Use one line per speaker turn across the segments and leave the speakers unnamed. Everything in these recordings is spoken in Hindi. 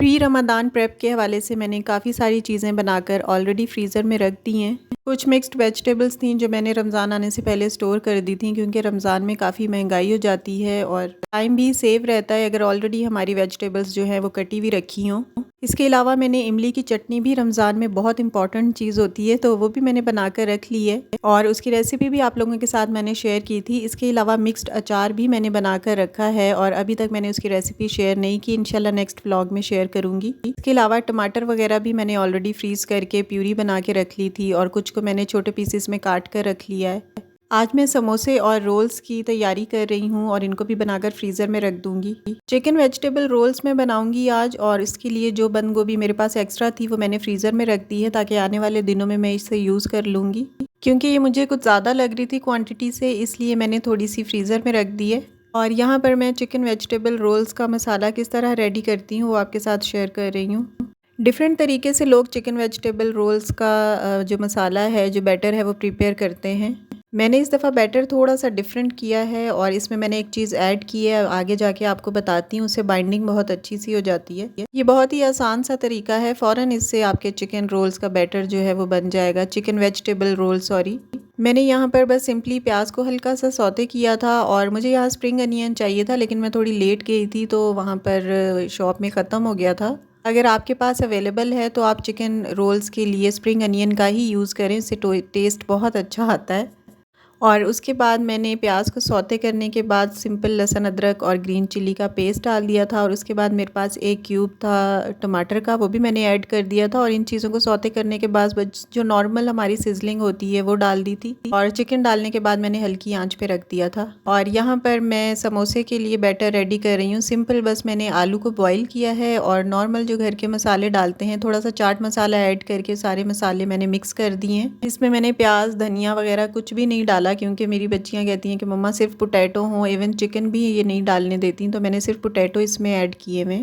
प्री रमज़ान प्रेप के हवाले से मैंने काफ़ी सारी चीज़ें बनाकर ऑलरेडी फ्रीज़र में रख दी हैं। कुछ मिक्स्ड वेजिटेबल्स थी जो मैंने रमज़ान आने से पहले स्टोर कर दी थी, क्योंकि रमज़ान में काफ़ी महंगाई हो जाती है और टाइम भी सेव रहता है अगर ऑलरेडी हमारी वेजिटेबल्स जो है वो कटी हुई रखी हों। इसके अलावा मैंने इमली की चटनी भी रमज़ान में बहुत इंपॉर्टेंट चीज़ होती है, तो वो भी मैंने बना कर रख ली है और उसकी रेसिपी भी आप लोगों के साथ मैंने शेयर की थी। इसके अलावा मिक्स्ड अचार भी मैंने बना कर रखा है और अभी तक मैंने उसकी रेसिपी शेयर नहीं की, इंशाल्लाह नेक्स्ट व्लॉग में शेयर करूँगी। इसके अलावा टमाटर वगैरह भी मैंने ऑलरेडी फ्रीज़ करके प्यूरी बना के रख ली थी और कुछ को मैंने छोटे पीसेस में काट कर रख लिया है। आज मैं समोसे और रोल्स की तैयारी कर रही हूँ और इनको भी बनाकर फ्रीज़र में रख दूँगी। चिकन वेजिटेबल रोल्स मैं बनाऊँगी आज, और इसके लिए जो बंद गोभी मेरे पास एक्स्ट्रा थी वो मैंने फ्रीज़र में रख दी है ताकि आने वाले दिनों में मैं इसे यूज़ कर लूँगी। क्योंकि ये मुझे कुछ ज़्यादा लग रही थी क्वांटिटी से, इसलिए मैंने थोड़ी सी फ्रीज़र में रख दी है। और यहाँ पर मैं चिकन वेजिटेबल रोल्स का मसाला किस तरह रेडी करती हूँ वो आपके साथ शेयर कर रही हूँ। डिफरेंट तरीके से लोग चिकन वेजिटेबल रोल्स का जो मसाला है, जो बैटर है, वो प्रिपेयर करते हैं। मैंने इस दफ़ा बैटर थोड़ा सा डिफरेंट किया है और इसमें मैंने एक चीज़ ऐड की है, आगे जाके आपको बताती हूँ। उससे बाइंडिंग बहुत अच्छी सी हो जाती है। ये बहुत ही आसान सा तरीका है, फ़ौरन इससे आपके चिकन रोल्स का बैटर जो है वो बन जाएगा। Chicken vegetable roll sorry. मैंने यहाँ पर बस सिंपली प्याज को हल्का सा सौते किया था और मुझे यहाँ स्प्रिंग अनियन चाहिए था, लेकिन मैं थोड़ी लेट गई थी तो वहाँ पर शॉप में ख़त्म हो गया था। अगर आपके पास अवेलेबल है तो आप चिकन रोल्स के लिए स्प्रिंग अनियन का ही यूज़ करें, इससे टेस्ट बहुत अच्छा आता है। और उसके बाद मैंने प्याज को सौते करने के बाद सिंपल लहसुन अदरक और ग्रीन चिली का पेस्ट डाल दिया था और उसके बाद मेरे पास एक क्यूब था टमाटर का, वो भी मैंने ऐड कर दिया था। और इन चीज़ों को सौते करने के बाद जो नॉर्मल हमारी सिजलिंग होती है वो डाल दी थी और चिकन डालने के बाद मैंने हल्की आंच पे रख दिया था। और यहाँ पर मैं समोसे के लिए बैटर रेडी कर रही हूँ। सिंपल बस मैंने आलू को बॉईल किया है और नॉर्मल जो घर के मसाले डालते हैं, थोड़ा सा चाट मसाला ऐड करके सारे मसाले मैंने मिक्स कर दिए हैं। इसमें मैंने प्याज धनिया वगैरह कुछ भी नहीं डाला, क्योंकि मेरी बच्चियां कहती हैं कि मम्मा सिर्फ पोटैटो हो, इवन चिकन भी ये नहीं डालने देती, तो मैंने सिर्फ पोटैटो इसमें ऐड किए हुए।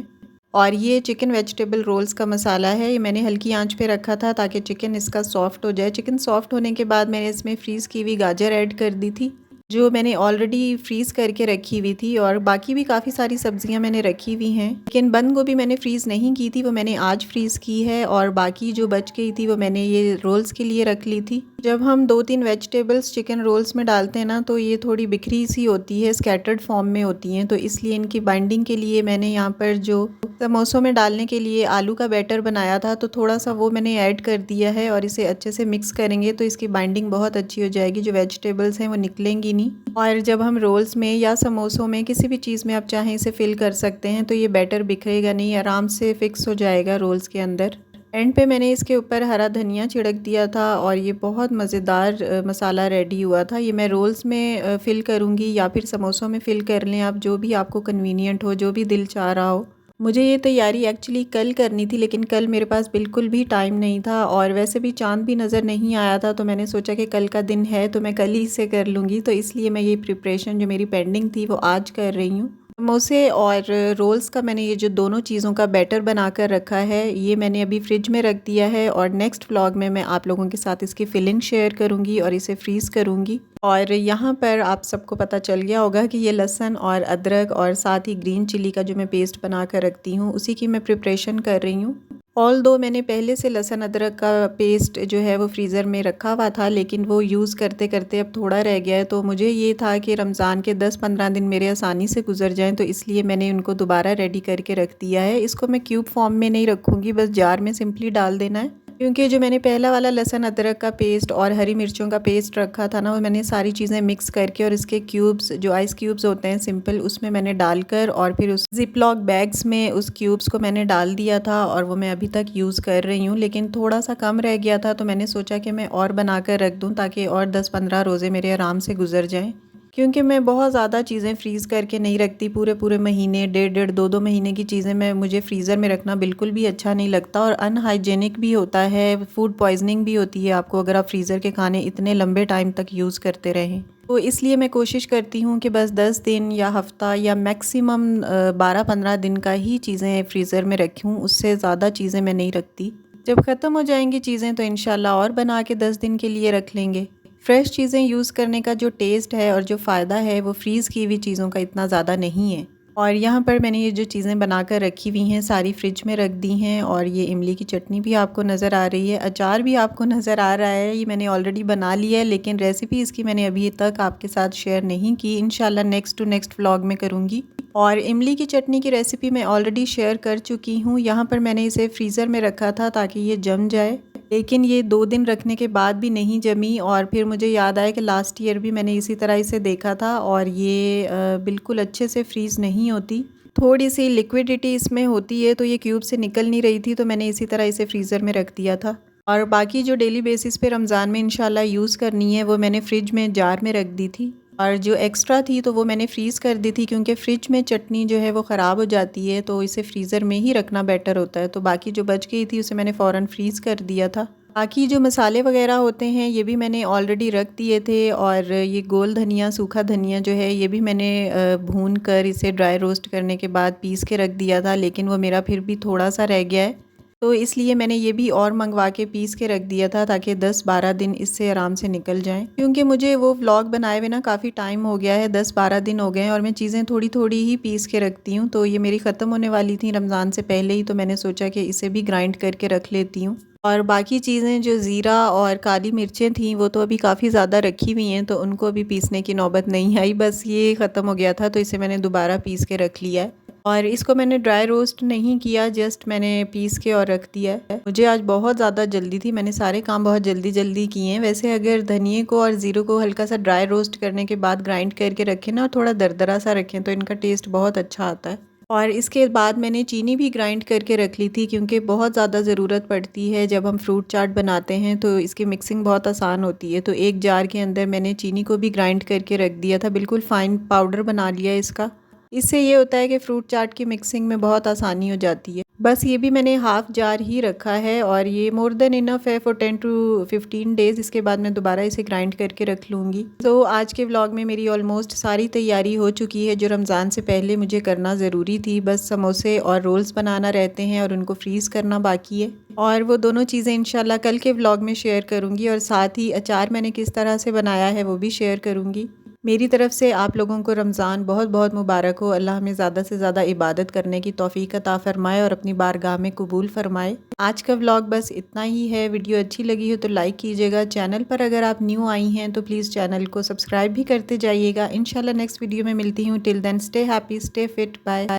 और ये चिकन वेजिटेबल रोल्स का मसाला है, ये मैंने हल्की आंच पे रखा था ताकि चिकन इसका सॉफ्ट हो जाए। चिकन सॉफ्ट होने के बाद मैंने इसमें फ्रीज़ की हुई गाजर ऐड कर दी थी, जो मैंने ऑलरेडी फ्रीज़ करके रखी हुई थी। और बाकी भी काफ़ी सारी सब्जियां मैंने रखी हुई हैं, लेकिन बंद गोभी मैंने फ्रीज़ नहीं की थी, वो मैंने आज फ्रीज़ की है। और बाकी जो बच गई थी वो मैंने ये रोल्स के लिए रख ली थी। जब हम 2-3 वेजिटेबल्स चिकन रोल्स में डालते हैं ना, तो ये थोड़ी बिखरी सी होती है, स्कैटर्ड फॉर्म में होती हैं, तो इसलिए इनकी बाइंडिंग के लिए मैंने यहाँ पर जो समोसों में डालने के लिए आलू का बैटर बनाया था, तो थोड़ा सा वो मैंने ऐड कर दिया है और इसे अच्छे से मिक्स करेंगे तो इसकी बाइंडिंग बहुत अच्छी हो जाएगी। जो वेजिटेबल्स हैं वो निकलेंगी नहीं। और जब हम रोल्स में या समोसों में किसी भी चीज़ में आप चाहें इसे फिल कर सकते हैं, तो ये बैटर बिखरेगा नहीं, आराम से फिक्स हो जाएगा रोल्स के अंदर। एंड पे मैंने इसके ऊपर हरा धनिया छिड़क दिया था और ये बहुत मज़ेदार मसाला रेडी हुआ था। ये मैं रोल्स में फ़िल करूँगी या फिर समोसों में फ़िल कर लें आप, जो भी आपको कन्वीनियंट हो, जो भी दिल चाह रहा हो। मुझे ये तैयारी एक्चुअली कल करनी थी, लेकिन कल मेरे पास बिल्कुल भी टाइम नहीं था और वैसे भी चाँद भी नज़र नहीं आया था, तो मैंने सोचा कि कल का दिन है तो मैं कल ही इसे कर लूँगी। तो इसलिए मैं ये प्रिपरेशन जो मेरी पेंडिंग थी वो आज कर रही हूँ। समोसे और रोल्स का मैंने ये जो दोनों चीज़ों का बैटर बना कर रखा है, ये मैंने अभी फ्रिज में रख दिया है और नेक्स्ट व्लॉग में मैं आप लोगों के साथ इसकी फिलिंग शेयर करूँगी और इसे फ्रीज़ करूँगी। और यहाँ पर आप सबको पता चल गया होगा कि ये लहसुन और अदरक और साथ ही ग्रीन चिली का जो मैं पेस्ट बना कर रखती हूँ, उसी की मैं प्रिपरेशन कर रही हूँ। ऑल दो मैंने पहले से लहसुन अदरक का पेस्ट जो है वो फ्रीज़र में रखा हुआ था, लेकिन वो यूज़ करते करते अब थोड़ा रह गया है, तो मुझे ये था कि रमज़ान के 10-15 दिन मेरे आसानी से गुजर जाएं, तो इसलिए मैंने उनको दोबारा रेडी करके रख दिया है। इसको मैं क्यूब फॉर्म में नहीं रखूँगी, बस जार में सिंपली डाल देना है, क्योंकि जो मैंने पहला वाला लहसुन अदरक का पेस्ट और हरी मिर्चों का पेस्ट रखा था ना, वो मैंने सारी चीज़ें मिक्स करके और इसके क्यूब्स, जो आइस क्यूब्स होते हैं सिंपल, उसमें मैंने डालकर और फिर उस जिपलॉक बैग्स में उस क्यूब्स को मैंने डाल दिया था और वो मैं अभी तक यूज़ कर रही हूँ। लेकिन थोड़ा सा कम रह गया था, तो मैंने सोचा कि मैं और बना कर रख दूँ ताकि और 10-15 रोज़े मेरे आराम से गुजर जाएँ। क्योंकि मैं बहुत ज़्यादा चीज़ें फ्रीज़ करके नहीं रखती, पूरे महीने, डेढ़ 2-2 महीने की चीज़ें मुझे फ्रीज़र में रखना बिल्कुल भी अच्छा नहीं लगता और अनहाइजेनिक भी होता है, फूड पॉइजनिंग भी होती है आपको अगर आप फ्रीज़र के खाने इतने लंबे टाइम तक यूज़ करते रहें। तो इसलिए मैं कोशिश करती हूँ कि बस 10 दिन या हफ़्ता या मैक्सिमम 12-15 दिन का ही चीज़ें फ्रीज़र में रखूँ, उससे ज़्यादा चीज़ें मैं नहीं रखती। जब ख़त्म हो जाएंगी चीज़ें तो इंशाल्लाह और बना के 10 दिन के लिए रख लेंगे। फ्रेश चीज़ें यूज़ करने का जो टेस्ट है और जो फ़ायदा है वो फ्रीज़ की हुई चीज़ों का इतना ज़्यादा नहीं है। और यहाँ पर मैंने ये जो चीज़ें बनाकर रखी हुई हैं सारी फ्रिज में रख दी हैं। और ये इमली की चटनी भी आपको नज़र आ रही है, अचार भी आपको नज़र आ रहा है। ये मैंने ऑलरेडी बना लिया है, लेकिन रेसिपी इसकी मैंने अभी तक आपके साथ शेयर नहीं की। इंशाल्लाह नेक्स्ट टू नेक्स्ट व्लॉग में करूँगी। और इमली की चटनी की रेसिपी मैं ऑलरेडी शेयर कर चुकी हूँ। यहाँ पर मैंने इसे फ्रीज़र में रखा था ताकि ये जम जाए, लेकिन ये 2 दिन रखने के बाद भी नहीं जमी। और फिर मुझे याद आया कि लास्ट ईयर भी मैंने इसी तरह इसे देखा था और ये बिल्कुल अच्छे से फ्रीज़ नहीं होती, थोड़ी सी लिक्विडिटी इसमें होती है, तो ये क्यूब से निकल नहीं रही थी। तो मैंने इसी तरह इसे फ्रीज़र में रख दिया था। और बाकी जो डेली बेसिस पे रमज़ान में इंशाल्लाह यूज़ करनी है वो मैंने फ्रिज में जार में रख दी थी। और जो एक्स्ट्रा थी तो वो मैंने फ्रीज़ कर दी थी, क्योंकि फ्रिज में चटनी जो है वो ख़राब हो जाती है, तो इसे फ्रीज़र में ही रखना बेटर होता है। तो बाकी जो बच गई थी उसे मैंने फ़ौरन फ्रीज़ कर दिया था। बाकी जो मसाले वगैरह होते हैं ये भी मैंने ऑलरेडी रख दिए थे। और ये गोल धनिया, सूखा धनिया जो है ये भी मैंने भून कर इसे ड्राई रोस्ट करने के बाद पीस के रख दिया था, लेकिन वो मेरा फिर भी थोड़ा सा रह गया है, तो इसलिए मैंने ये भी और मंगवा के पीस के रख दिया था ताकि 10-12 दिन इससे आराम से निकल जाएं। क्योंकि मुझे वो व्लॉग बनाए हुए ना काफ़ी टाइम हो गया है, 10-12 दिन हो गए हैं, और मैं चीज़ें थोड़ी थोड़ी ही पीस के रखती हूँ। तो ये मेरी ख़त्म होने वाली थी रमज़ान से पहले ही, तो मैंने सोचा कि इसे भी ग्राइंड करके रख लेती हूँ। और बाकी चीज़ें जो ज़ीरा और काली मिर्चें थीं वो तो अभी काफ़ी ज़्यादा रखी हुई हैं, तो उनको अभी पीसने की नौबत नहीं आई, बस ये ख़त्म हो गया था तो इसे मैंने दोबारा पीस के रख लिया है। और इसको मैंने ड्राई रोस्ट नहीं किया, जस्ट मैंने पीस के और रख दिया है। मुझे आज बहुत ज़्यादा जल्दी थी, मैंने सारे काम बहुत जल्दी जल्दी किए हैं। वैसे अगर धनिए को और ज़ीरो को हल्का सा ड्राई रोस्ट करने के बाद ग्राइंड करके रखें ना, और थोड़ा दरदरा सा रखें, तो इनका टेस्ट बहुत अच्छा आता है। और इसके बाद मैंने चीनी भी ग्राइंड करके रख ली थी, क्योंकि बहुत ज़्यादा ज़रूरत पड़ती है जब हम फ्रूट चाट बनाते हैं, तो इसकी मिक्सिंग बहुत आसान होती है। तो एक जार के अंदर मैंने चीनी को भी ग्राइंड करके रख दिया था, बिल्कुल फ़ाइन पाउडर बना लिया इसका। इससे ये होता है कि फ्रूट चाट की मिक्सिंग में बहुत आसानी हो जाती है। बस ये भी मैंने हाफ़ जार ही रखा है और ये मोर देन इनफ है फॉर 10 to 15 डेज़। इसके बाद मैं दोबारा इसे ग्राइंड करके रख लूँगी। तो आज के व्लॉग में मेरी ऑलमोस्ट सारी तैयारी हो चुकी है जो रमज़ान से पहले मुझे करना ज़रूरी थी। बस समोसे और रोल्स बनाना रहते हैं और उनको फ्रीज़ करना बाकी है, और वो दोनों चीज़ें इंशाल्लाह कल के व्लॉग में शेयर करूँगी। और साथ ही अचार मैंने किस तरह से बनाया है वो भी शेयर करूँगी। मेरी तरफ से आप लोगों को रमज़ान बहुत बहुत मुबारक हो। अल्लाह हमें ज़्यादा से ज़्यादा इबादत करने की तौफ़ीक अता फ़रमाए और अपनी बारगाह में कबूल फ़रमाए। आज का व्लॉग बस इतना ही है। वीडियो अच्छी लगी हो तो लाइक कीजिएगा। चैनल पर अगर आप न्यू आई हैं तो प्लीज़ चैनल को सब्सक्राइब भी करते जाइएगा। इंशाल्लाह नेक्स्ट वीडियो में मिलती हूँ। Till then stay happy, stay fit, bye.